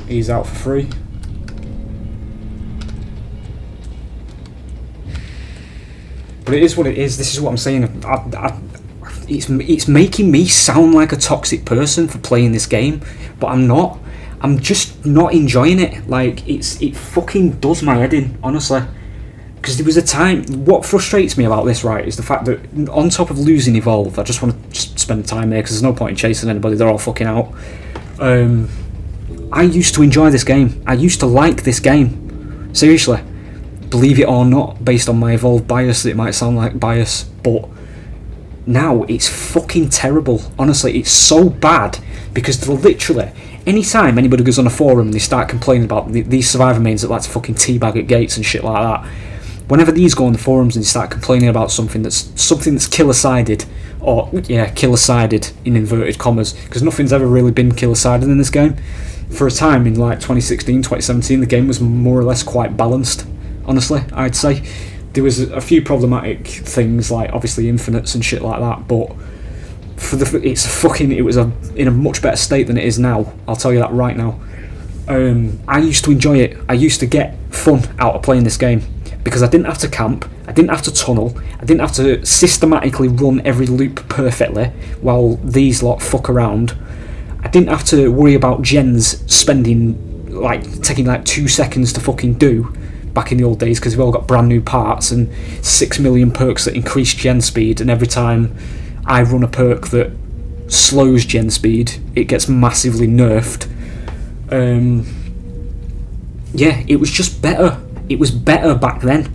He's out for free. But it is what it is. This is what I'm saying. It's making me sound like a toxic person for playing this game, but I'm not. I'm just not enjoying it. Like it fucking does my head in, honestly. Because there was a time. What frustrates me about this, right, is the fact that on top of losing Evolve, I just want to just spend time there because there's no point in chasing anybody. They're all fucking out. I used to enjoy this game. I used to like this game. Seriously. Believe it or not, based on my Evolve bias, it might sound like bias, but now it's fucking terrible. Honestly, it's so bad because they're literally, anytime anybody goes on a forum and they start complaining about these survivor mains that like to fucking teabag at gates and shit like that, whenever these go on the forums and they start complaining about something that's killer-sided, or yeah, killer-sided in inverted commas, because nothing's ever really been killer-sided in this game. For a time in like 2016, 2017, the game was more or less quite balanced, honestly, I'd say. There was a few problematic things, like obviously infinites and shit like that, but it was in a much better state than it is now, I'll tell you that right now. I used to enjoy it. I used to get fun out of playing this game because I didn't have to camp, I didn't have to tunnel, I didn't have to systematically run every loop perfectly while these lot fuck around. I didn't have to worry about gens taking like 2 seconds to fucking do back in the old days, because we've all got brand new parts and 6 million perks that increase gen speed, and every time I run a perk that slows gen speed, it gets massively nerfed. Yeah, it was just better. It was better back then.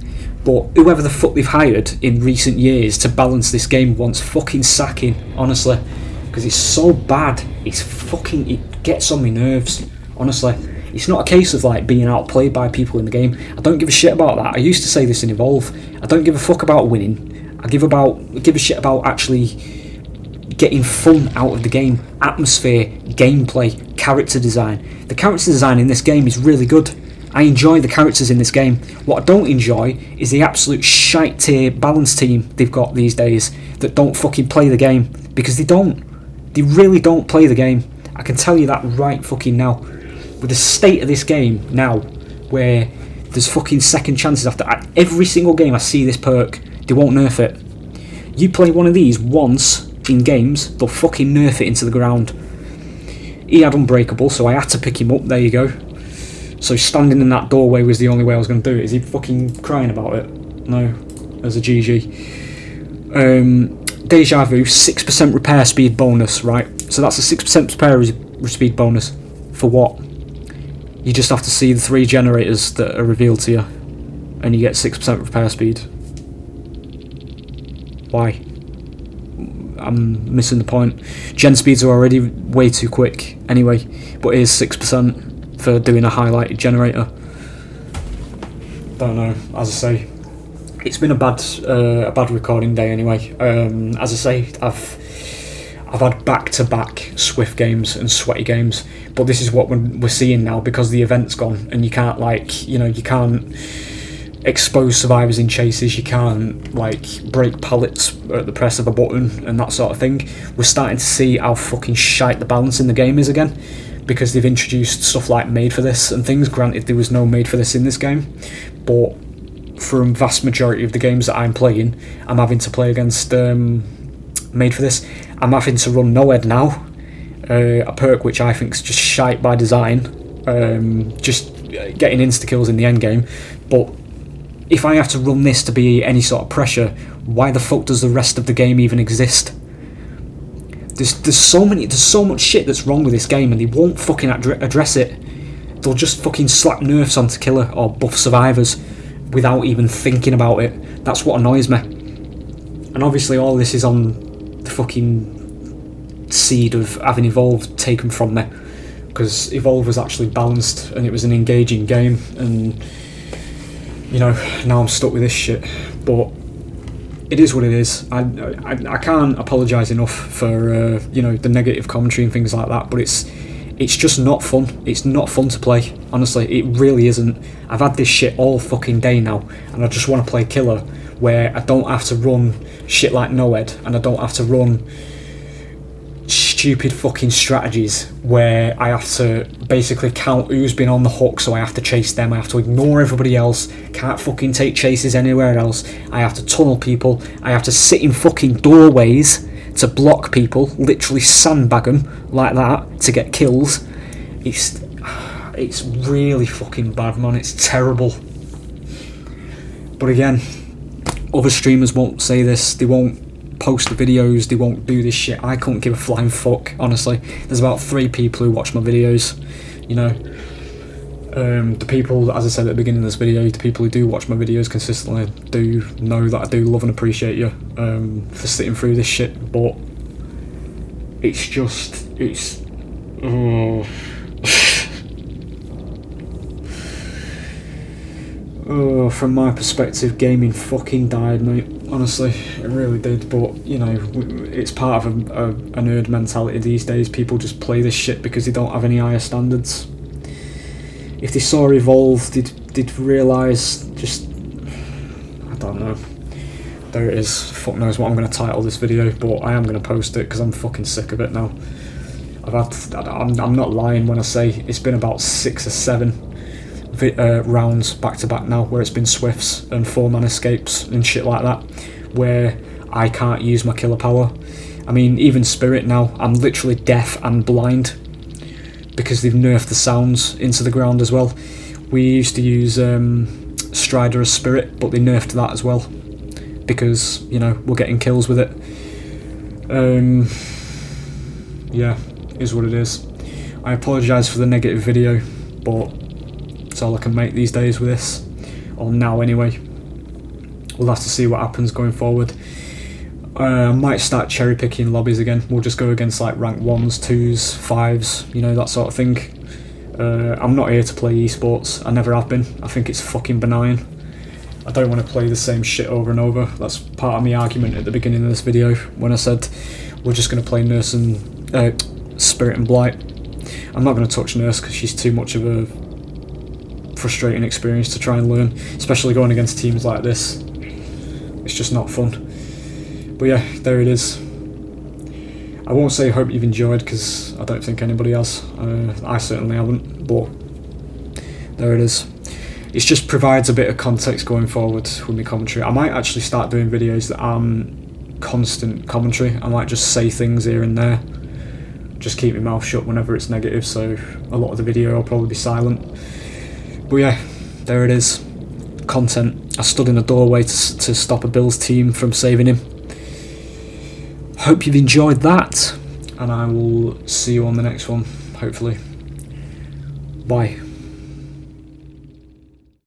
But whoever the fuck they've hired in recent years to balance this game wants fucking sacking, honestly. Because it's so bad. It gets on my nerves, honestly. It's not a case of like being outplayed by people in the game. I don't give a shit about that. I used to say this in Evolve. I don't give a fuck about winning. I give a shit about actually getting fun out of the game. Atmosphere, gameplay, character design. The character design in this game is really good. I enjoy the characters in this game. What I don't enjoy is the absolute shite tier balance team they've got these days that don't fucking play the game, because they don't. They really don't play the game. I can tell you that right fucking now. With the state of this game now, where there's fucking second chances after every single game I see this perk, they won't nerf it. You play one of these once in games, they'll fucking nerf it into the ground. He had unbreakable, so I had to pick him up. There you go. So standing in that doorway was the only way I was going to do it. Is he fucking crying about it? No. There's a GG. Deja Vu, 6% repair speed bonus, right? So that's a 6% repair speed bonus. For what? You just have to see the 3 generators that are revealed to you, and you get 6% repair speed. Why? I'm missing the point. Gen speeds are already way too quick anyway, but it is 6% for doing a highlighted generator. Don't know, as I say. It's been a bad recording day anyway. As I say, I've had back-to-back Swift games and sweaty games, but this is what we're seeing now because the event's gone, and you can't you can't expose survivors in chases, you can't break pallets at the press of a button and that sort of thing. We're starting to see how fucking shite the balance in the game is again, because they've introduced stuff like made for this and things. Granted, there was no made for this in this game, but for a vast majority of the games that I'm playing, I'm having to play against made for this. I'm having to run NOED now, a perk which I think is just shite by design, just getting insta-kills in the end game. But if I have to run this to be any sort of pressure, why the fuck does the rest of the game even exist? There's so much shit that's wrong with this game, and they won't fucking address it. They'll just fucking slap nerfs onto killer or buff survivors without even thinking about it. That's what annoys me. And obviously all this is on the fucking seed of having Evolved taken from me, because Evolve was actually balanced and it was an engaging game, and now I'm stuck with this shit. But it is what it is. I can't apologise enough for the negative commentary and things like that, but it's just not fun. It's not fun to play, honestly. It really isn't. I've had this shit all fucking day now, and I just want to play killer where I don't have to run shit like NOED, and I don't have to run stupid fucking strategies where I have to basically count who's been on the hook, so I have to chase them, I have to ignore everybody else, can't fucking take chases anywhere else, I have to tunnel people, I have to sit in fucking doorways to block people, literally sandbag them like that to get kills. It's really fucking bad, man. It's terrible. But again, other streamers won't say this, they won't post the videos, they won't do this shit. I couldn't give a flying fuck, honestly. There's about 3 people who watch my videos, the people, as I said at the beginning of this video, the people who do watch my videos consistently do know that I do love and appreciate you for sitting through this shit. But from my perspective, gaming fucking died, mate. Honestly, it really did. But it's part of a nerd mentality these days. People just play this shit because they don't have any higher standards. If they saw Evolve, they'd realise I don't know. There it is. Fuck knows what I'm going to title this video, but I am going to post it because I'm fucking sick of it now. I'm not lying when I say it's been about 6 or 7 rounds back to back now where it's been Swifts and 4-man escapes and shit like that, where I can't use my killer power. I mean, even Spirit now, I'm literally deaf and blind because they've nerfed the sounds into the ground as well. We used to use Strider as Spirit, but they nerfed that as well because we're getting kills with it. Yeah, is what it is. I apologise for the negative video, but it's all I can make these days with this, or now anyway. We'll have to see what happens going forward. I might start cherry picking lobbies again. We'll just go against like rank 1s, 2s, 5s, that sort of thing. I'm not here to play esports, I never have been. I think it's fucking benign. I don't want to play the same shit over and over. That's part of my argument at the beginning of this video when I said we're just going to play Nurse and Spirit and Blight. I'm not going to touch Nurse because she's too much of a frustrating experience to try and learn, especially going against teams like this. It's just not fun. But yeah, there it is. I won't say I hope you've enjoyed because I don't think anybody has. I certainly haven't, but there it is. It just provides a bit of context going forward with my commentary. I might actually start doing videos that aren't constant commentary. I might just say things here and there just keep my mouth shut whenever it's negative, so a lot of the video will probably be silent. But yeah, there it is. Content. I stood in a doorway to stop a Bills team from saving him. Hope you've enjoyed that, and I will see you on the next one, hopefully. Bye.